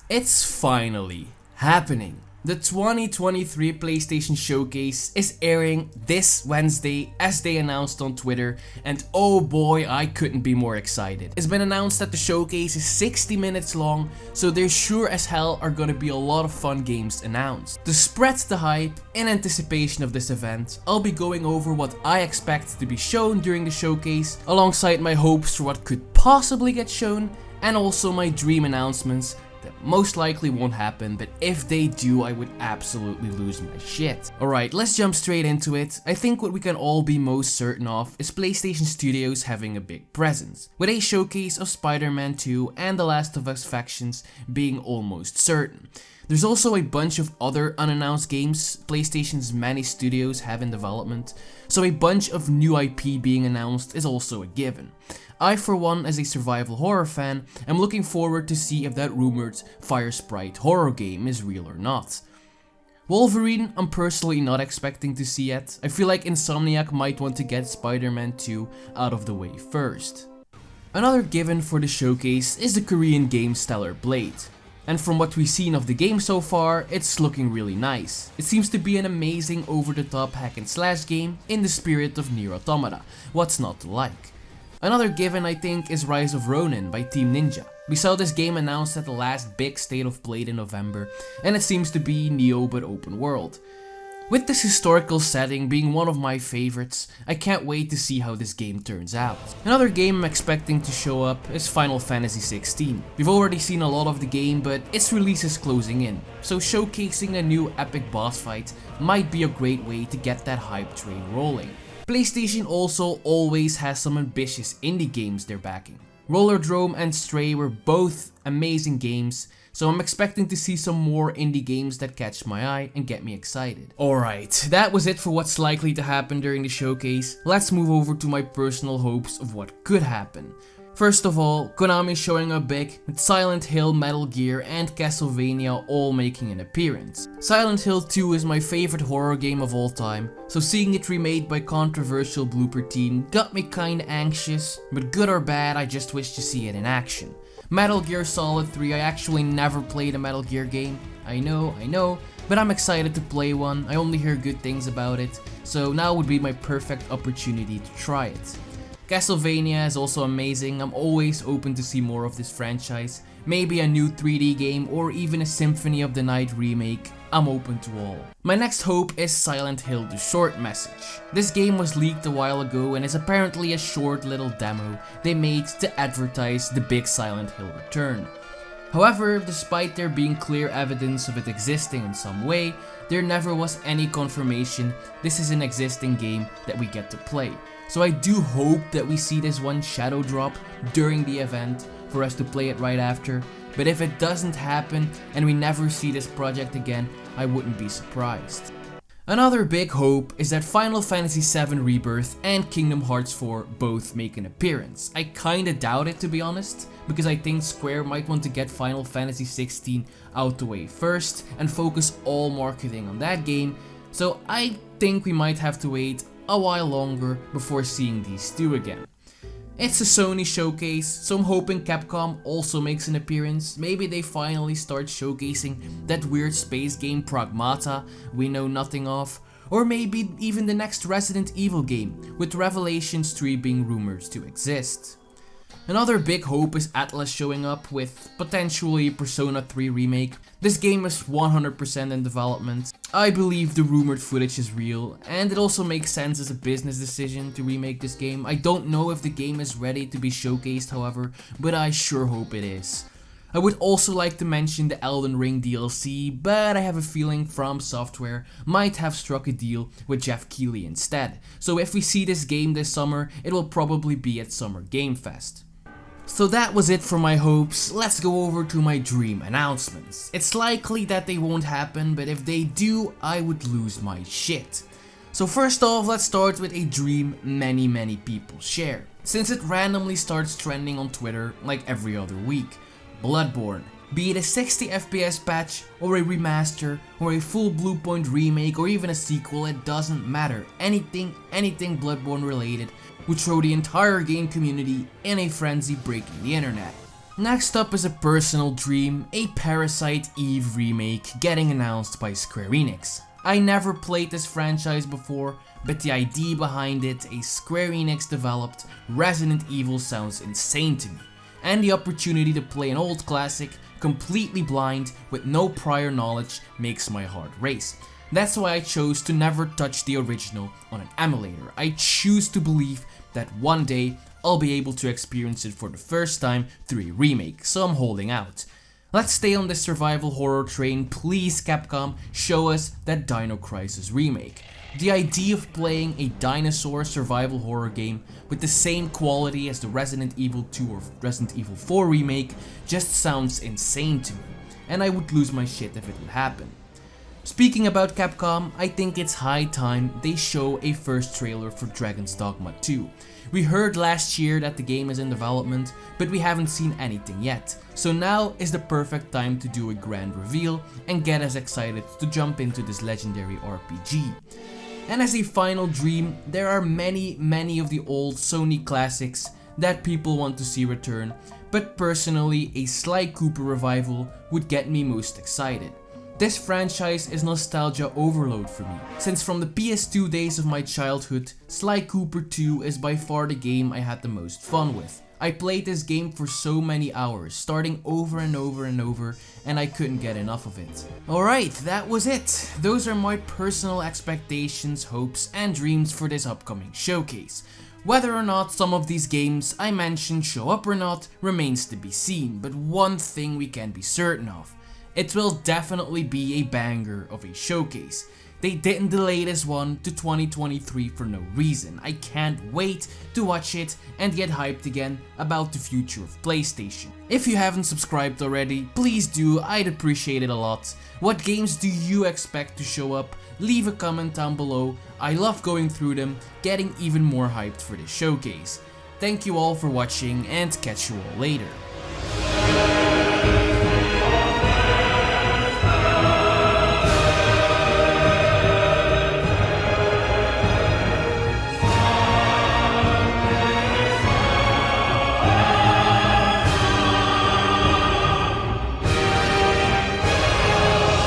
It's finally happening. The 2023 PlayStation Showcase is airing this Wednesday as they announced on Twitter, and oh boy, I couldn't be more excited. It's been announced that the showcase is 60 minutes long, so there sure as hell are gonna be a lot of fun games announced. To spread the hype in anticipation of this event, I'll be going over what I expect to be shown during the showcase, alongside my hopes for what could possibly get shown, and also my dream announcements that most likely won't happen, but if they do, I would absolutely lose my shit. Alright, let's jump straight into it. I think what we can all be most certain of is PlayStation Studios having a big presence, with a showcase of Spider-Man 2 and The Last of Us factions being almost certain. There's also a bunch of other unannounced games PlayStation's many studios have in development, so a bunch of new IP being announced is also a given. I, for one, as a survival horror fan, am looking forward to see if that rumored Fire Sprite horror game is real or not. Wolverine, I'm personally not expecting to see yet. I feel like Insomniac might want to get Spider-Man 2 out of the way first. Another given for the showcase is the Korean game Stellar Blade. And from what we've seen of the game so far, it's looking really nice. It seems to be an amazing over-the-top hack and slash game in the spirit of Nier Automata. What's not to like? Another given, I think, is Rise of Ronin by Team Ninja. We saw this game announced at the last big State of Play in November, and it seems to be Neo but open world. With this historical setting being one of my favorites, I can't wait to see how this game turns out. Another game I'm expecting to show up is Final Fantasy 16. We've already seen a lot of the game, but its release is closing in, so showcasing a new epic boss fight might be a great way to get that hype train rolling. PlayStation also always has some ambitious indie games they're backing. Rollerdrome and Stray were both amazing games, so I'm expecting to see some more indie games that catch my eye and get me excited. Alright, that was it for what's likely to happen during the showcase. Let's move over to my personal hopes of what could happen. First of all, Konami showing up big, with Silent Hill, Metal Gear and Castlevania all making an appearance. Silent Hill 2 is my favorite horror game of all time, so seeing it remade by controversial Blooper Team got me kinda anxious, but good or bad, I just wish to see it in action. Metal Gear Solid 3, I actually never played a Metal Gear game. I know, but I'm excited to play one. I only hear good things about it, so now would be my perfect opportunity to try it. Castlevania is also amazing. I'm always open to see more of this franchise. Maybe a new 3D game or even a Symphony of the Night remake. I'm open to all. My next hope is Silent Hill The Short Message. This game was leaked a while ago and is apparently a short little demo they made to advertise the big Silent Hill return. However, despite there being clear evidence of it existing in some way, there never was any confirmation this is an existing game that we get to play. So I do hope that we see this one shadow drop during the event for us to play it right after, but if it doesn't happen and we never see this project again, I wouldn't be surprised. Another big hope is that Final Fantasy VII Rebirth and Kingdom Hearts 4 both make an appearance. I kinda doubt it, to be honest, because I think Square might want to get Final Fantasy 16 out the way first and focus all marketing on that game, so I think we might have to wait a while longer before seeing these two again. It's a Sony showcase, so I'm hoping Capcom also makes an appearance. Maybe they finally start showcasing that weird space game Pragmata we know nothing of, or maybe even the next Resident Evil game, with Revelations 3 being rumored to exist. Another big hope is Atlas showing up with potentially Persona 3 remake. This game is 100% in development. I believe the rumored footage is real, and it also makes sense as a business decision to remake this game. I don't know if the game is ready to be showcased, however, but I sure hope it is. I would also like to mention the Elden Ring DLC, but I have a feeling From Software might have struck a deal with Jeff Keighley instead. So if we see this game this summer, it will probably be at Summer Game Fest. So that was it for my hopes. Let's go over to my dream announcements. It's likely that they won't happen, but if they do, I would lose my shit. So first off, let's start with a dream many people share, since it randomly starts trending on Twitter like every other week. Bloodborne. Be it a 60 FPS patch, or a remaster, or a full Bluepoint remake, or even a sequel, it doesn't matter. Anything Bloodborne related would throw the entire game community in a frenzy breaking the internet. Next up is a personal dream, a Parasite Eve remake getting announced by Square Enix. I never played this franchise before, but the idea behind it, a Square Enix developed Resident Evil, sounds insane to me. And the opportunity to play an old classic completely blind with no prior knowledge makes my heart race. That's why I chose to never touch the original on an emulator. I choose to believe that one day I'll be able to experience it for the first time through a remake, so I'm holding out. Let's stay on this survival horror train, please Capcom, show us that Dino Crisis remake. The idea of playing a dinosaur survival horror game with the same quality as the Resident Evil 2 or Resident Evil 4 remake just sounds insane to me, and I would lose my shit if it would happen. Speaking about Capcom, I think it's high time they show a first trailer for Dragon's Dogma 2. We heard last year that the game is in development, but we haven't seen anything yet, so now is the perfect time to do a grand reveal and get us excited to jump into this legendary RPG. And as a final dream, there are many of the old Sony classics that people want to see return, but personally a Sly Cooper revival would get me most excited. This franchise is nostalgia overload for me, since from the PS2 days of my childhood, Sly Cooper 2 is by far the game I had the most fun with. I played this game for so many hours, starting over and over, and I couldn't get enough of it. Alright, that was it. Those are my personal expectations, hopes, and dreams for this upcoming showcase. Whether or not some of these games I mentioned show up or not remains to be seen, but one thing we can be certain of. It will definitely be a banger of a showcase. They didn't delay this one to 2023 for no reason. I can't wait to watch it and get hyped again about the future of PlayStation. If you haven't subscribed already, please do, I'd appreciate it a lot. What games do you expect to show up? Leave a comment down below. I love going through them, getting even more hyped for this showcase. Thank you all for watching and catch you all later.